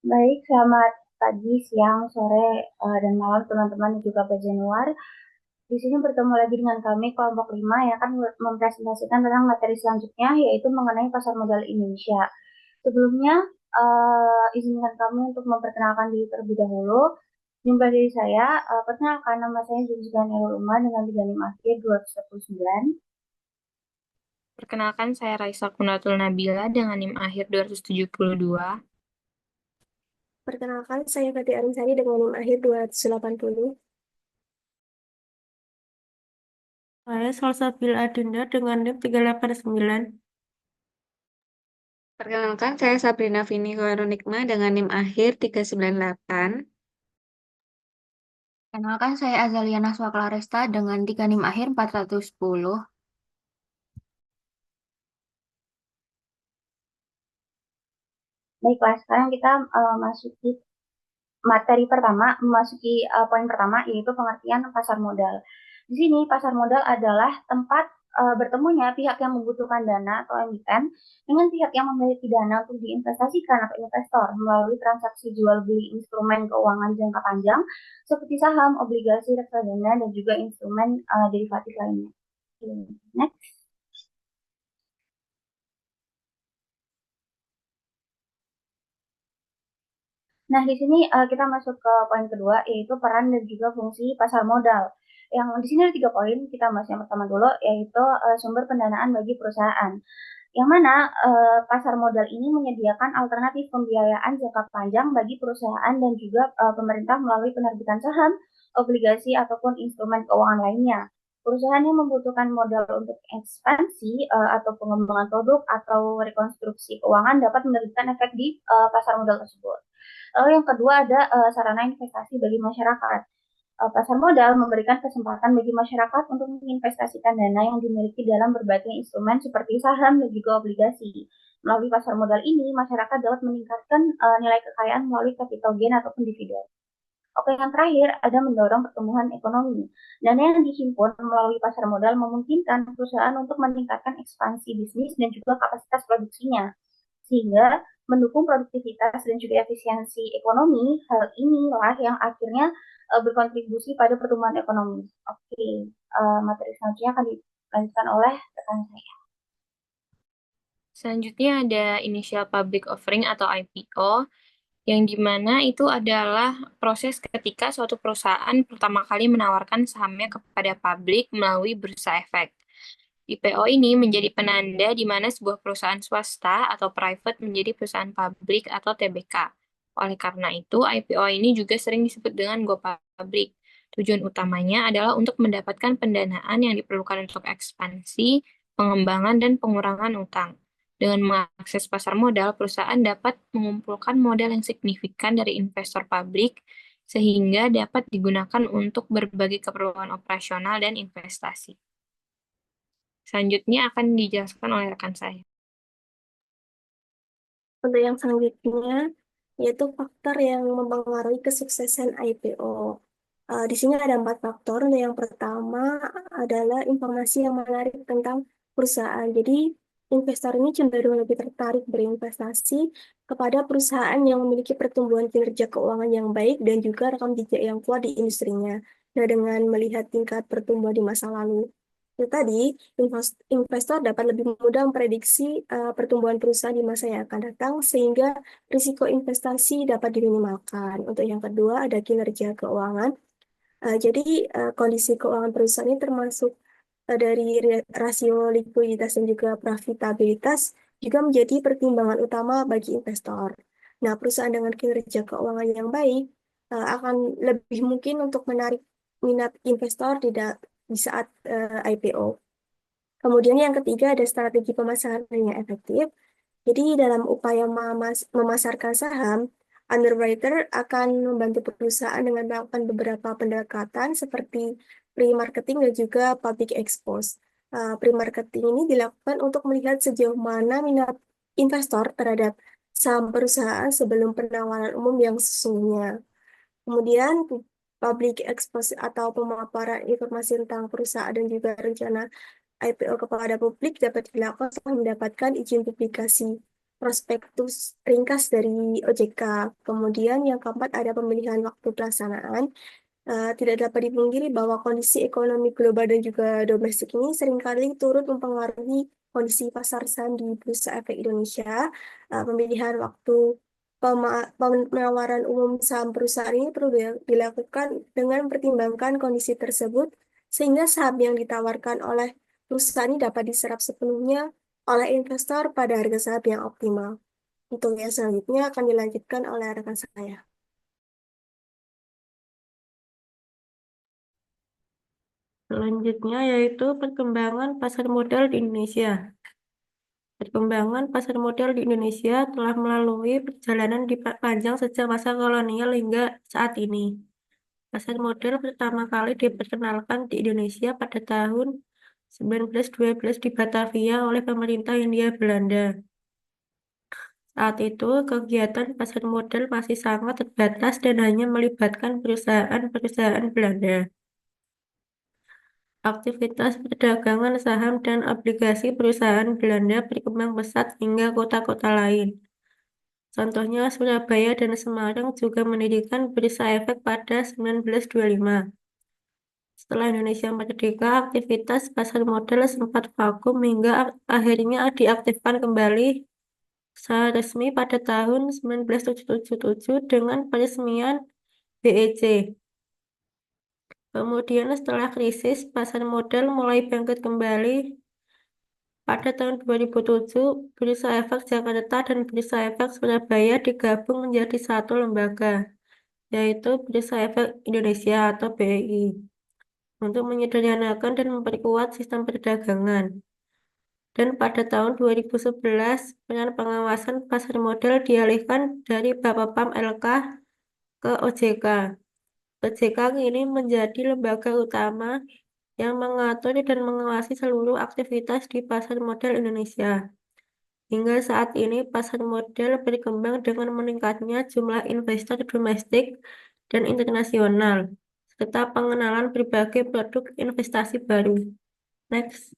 Baik, selamat pagi, siang, sore, dan malam teman-teman dan juga Pak Januar. Di sini bertemu lagi dengan kami kelompok 5 yang akan mempresentasikan tentang materi selanjutnya yaitu mengenai pasar modal Indonesia. Sebelumnya, izinkan kami untuk memperkenalkan diri terlebih dahulu. Jumpa diri saya, perkenalkan nama saya Zulzigan Nurul Umar dengan 35 akhir 249. Perkenalkan, saya Raisa Kunatul Nabila dengan NIM akhir 272. Perkenalkan, saya Fatih Arinsari dengan NIM akhir 280. Saya Salsabila Adinda dengan NIM 389. Perkenalkan, saya Sabrina Vini Hoeronikma dengan NIM akhir 398. Kenalkan, saya Azalia Naswa Claresta dengan 3 NIM akhir 410. Baiklah, sekarang kita masuki materi pertama, memasuki poin pertama, yaitu pengertian pasar modal. Di sini, pasar modal adalah tempat bertemunya pihak yang membutuhkan dana atau emiten dengan pihak yang memiliki dana untuk diinvestasikan atau investor melalui transaksi jual beli instrumen keuangan jangka panjang seperti saham, obligasi, reksadana, dan juga instrumen derivatif lainnya. Next. Nah, di sini kita masuk ke poin kedua, yaitu peran dan juga fungsi pasar modal. Yang di sini ada 3 poin, kita bahas yang pertama dulu, yaitu sumber pendanaan bagi perusahaan. Yang mana pasar modal ini menyediakan alternatif pembiayaan jangka panjang bagi perusahaan dan juga pemerintah melalui penerbitan saham, obligasi, ataupun instrumen keuangan lainnya. Perusahaan yang membutuhkan modal untuk ekspansi atau pengembangan produk atau rekonstruksi keuangan dapat menerbitkan efek di pasar modal tersebut. Lalu yang kedua ada sarana investasi bagi masyarakat. Pasar modal memberikan kesempatan bagi masyarakat untuk menginvestasikan dana yang dimiliki dalam berbagai instrumen seperti saham dan juga obligasi. Melalui pasar modal ini, masyarakat dapat meningkatkan nilai kekayaan melalui capital gain ataupun dividen. Oke, yang terakhir ada mendorong pertumbuhan ekonomi. Dana yang dihimpun melalui pasar modal memungkinkan perusahaan untuk meningkatkan ekspansi bisnis dan juga kapasitas produksinya, sehingga mendukung produktivitas dan juga efisiensi ekonomi. Hal inilah yang akhirnya berkontribusi pada pertumbuhan ekonomi. Oke, materi selanjutnya akan dilanjutkan oleh rekan saya. Selanjutnya ada initial public offering atau IPO, yang dimana itu adalah proses ketika suatu perusahaan pertama kali menawarkan sahamnya kepada publik melalui bursa efek. IPO ini menjadi penanda di mana sebuah perusahaan swasta atau private menjadi perusahaan publik atau TBK. Oleh karena itu, IPO ini juga sering disebut dengan go public. Tujuan utamanya adalah untuk mendapatkan pendanaan yang diperlukan untuk ekspansi, pengembangan, dan pengurangan utang. Dengan mengakses pasar modal, perusahaan dapat mengumpulkan modal yang signifikan dari investor publik, sehingga dapat digunakan untuk berbagai keperluan operasional dan investasi. Selanjutnya akan dijelaskan oleh rekan saya. Untuk yang selanjutnya, yaitu faktor yang mempengaruhi kesuksesan IPO. Di sini ada 4 faktor. Yang pertama adalah informasi yang menarik tentang perusahaan. Jadi, investor ini cenderung lebih tertarik berinvestasi kepada perusahaan yang memiliki pertumbuhan kinerja keuangan yang baik dan juga rekam jejak yang kuat di industrinya. Nah, dengan melihat tingkat pertumbuhan di masa lalu. Itu tadi, investor dapat lebih mudah memprediksi pertumbuhan perusahaan di masa yang akan datang, sehingga risiko investasi dapat diminimalkan. Untuk yang kedua, ada kinerja keuangan. Jadi, kondisi keuangan perusahaan ini termasuk dari rasio likuiditas dan juga profitabilitas juga menjadi pertimbangan utama bagi investor. Nah, perusahaan dengan kinerja keuangan yang baik akan lebih mungkin untuk menarik minat investor di saat IPO. Kemudian yang ketiga ada strategi pemasaran yang efektif. Jadi dalam upaya memasarkan saham, underwriter akan membantu perusahaan dengan melakukan beberapa pendekatan seperti pre-marketing dan juga public expose. Pre-marketing ini dilakukan untuk melihat sejauh mana minat investor terhadap saham perusahaan sebelum penawaran umum yang sesungguhnya. Kemudian public expose atau pemaparan informasi tentang perusahaan dan juga rencana IPO kepada publik dapat dilakukan setelah mendapatkan izin publikasi prospektus ringkas dari OJK. Kemudian yang keempat ada pemilihan waktu pelaksanaan. Tidak dapat dipungkiri bahwa kondisi ekonomi global dan juga domestik ini seringkali turut mempengaruhi kondisi pasar saham di Bursa Efek Indonesia. Pemilihan waktu penawaran umum saham perusahaan ini perlu dilakukan dengan mempertimbangkan kondisi tersebut, sehingga saham yang ditawarkan oleh perusahaan ini dapat diserap sepenuhnya oleh investor pada harga saham yang optimal. Untuk yang selanjutnya akan dilanjutkan oleh rekan saya. Selanjutnya yaitu perkembangan pasar modal di Indonesia. Perkembangan pasar modal di Indonesia telah melalui perjalanan panjang sejak masa kolonial hingga saat ini. Pasar modal pertama kali diperkenalkan di Indonesia pada tahun 1912 di Batavia oleh pemerintah Hindia Belanda. Saat itu, kegiatan pasar modal masih sangat terbatas dan hanya melibatkan perusahaan-perusahaan Belanda. Aktivitas perdagangan saham dan obligasi perusahaan Belanda berkembang pesat hingga kota-kota lain. Contohnya, Surabaya dan Semarang juga mendirikan bursa efek pada 1925. Setelah Indonesia merdeka, aktivitas pasar modal sempat vakum hingga akhirnya diaktifkan kembali secara resmi pada tahun 1977 dengan peresmian BEC. Kemudian setelah krisis, pasar modal mulai bangkit kembali. Pada tahun 2007, Bursa Efek Jakarta dan Bursa Efek Surabaya digabung menjadi satu lembaga, yaitu Bursa Efek Indonesia atau BEI, untuk menyederhanakan dan memperkuat sistem perdagangan. Dan pada tahun 2011, peran pengawasan pasar modal dialihkan dari Bapepam LK ke OJK. OJK ini menjadi lembaga utama yang mengatur dan mengawasi seluruh aktivitas di pasar modal Indonesia. Hingga saat ini, pasar modal berkembang dengan meningkatnya jumlah investor domestik dan internasional, serta pengenalan berbagai produk investasi baru. Next.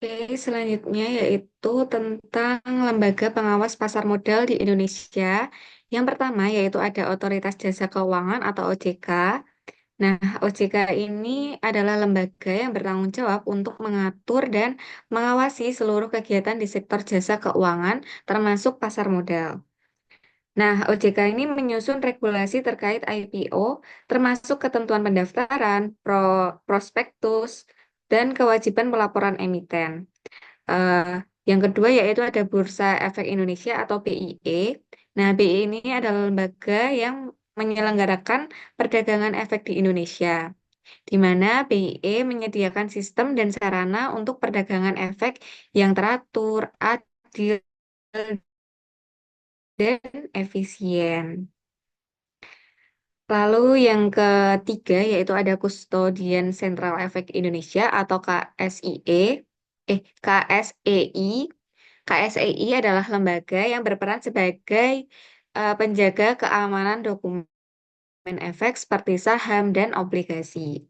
Oke, selanjutnya yaitu tentang lembaga pengawas pasar modal di Indonesia. Yang pertama yaitu ada Otoritas Jasa Keuangan atau OJK. Nah, OJK ini adalah lembaga yang bertanggung jawab untuk mengatur dan mengawasi seluruh kegiatan di sektor jasa keuangan, termasuk pasar modal. Nah, OJK ini menyusun regulasi terkait IPO, termasuk ketentuan pendaftaran, prospektus, dan kewajiban pelaporan emiten. Yang kedua yaitu ada Bursa Efek Indonesia atau BIE. Nah, BIE ini adalah lembaga yang menyelenggarakan perdagangan efek di Indonesia, di mana BIE menyediakan sistem dan sarana untuk perdagangan efek yang teratur, adil, dan efisien. Lalu yang ketiga yaitu ada Kustodian Sentral Efek Indonesia atau KSEI. KSEI adalah lembaga yang berperan sebagai penjaga keamanan dokumen efek seperti saham dan obligasi.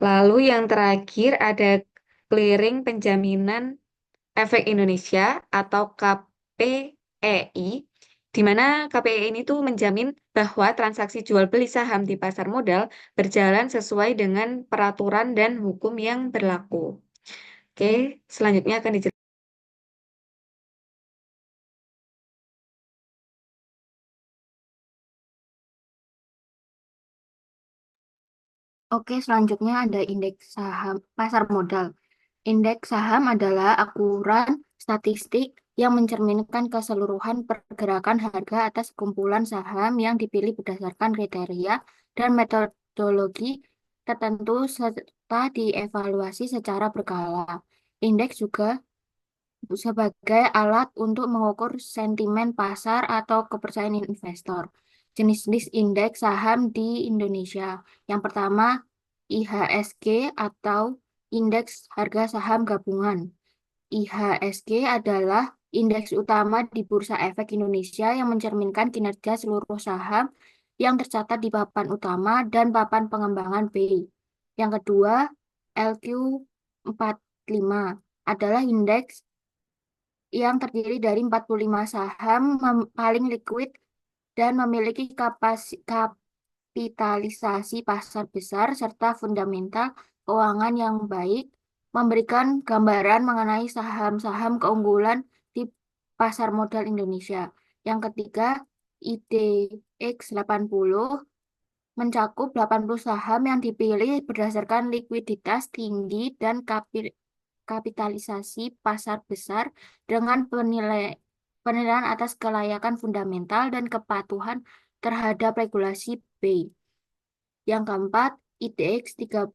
Lalu yang terakhir ada Clearing Penjaminan Efek Indonesia atau KPEI, di mana KPEI ini tuh menjamin bahwa transaksi jual beli saham di pasar modal berjalan sesuai dengan peraturan dan hukum yang berlaku. Oke, selanjutnya akan dijelaskan. Oke, selanjutnya ada indeks saham pasar modal. Indeks saham adalah ukuran statistik yang mencerminkan keseluruhan pergerakan harga atas kumpulan saham yang dipilih berdasarkan kriteria dan metodologi tertentu serta dievaluasi secara berkala. Indeks juga sebagai alat untuk mengukur sentimen pasar atau kepercayaan investor. Jenis-jenis indeks saham di Indonesia. Yang pertama, IHSG atau Indeks Harga Saham Gabungan. IHSG adalah indeks utama di Bursa Efek Indonesia yang mencerminkan kinerja seluruh saham yang tercatat di papan utama dan papan pengembangan B. Yang kedua, LQ45 adalah indeks yang terdiri dari 45 saham paling liquid dan memiliki kapitalisasi pasar besar serta fundamental keuangan yang baik, memberikan gambaran mengenai saham-saham keunggulan di pasar modal Indonesia. Yang ketiga, IDX 80 mencakup 80 saham yang dipilih berdasarkan likuiditas tinggi dan kapitalisasi pasar besar dengan penilaian atas kelayakan fundamental dan kepatuhan terhadap regulasi BEI. Yang keempat, IDX 30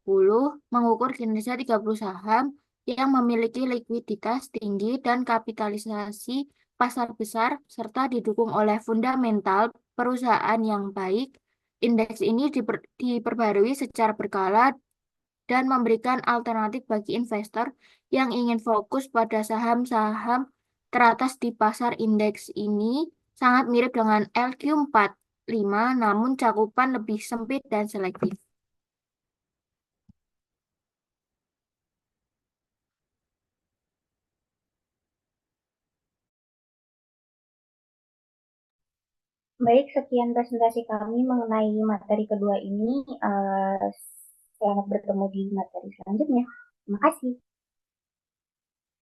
mengukur kinerja 30 saham yang memiliki likuiditas tinggi dan kapitalisasi pasar besar serta didukung oleh fundamental perusahaan yang baik. Indeks ini diperbarui secara berkala dan memberikan alternatif bagi investor yang ingin fokus pada saham-saham teratas di pasar. Indeks ini sangat mirip dengan LQ45, namun cakupan lebih sempit dan selektif. Baik, sekian presentasi kami mengenai materi kedua ini. Selamat bertemu di materi selanjutnya. Terima kasih.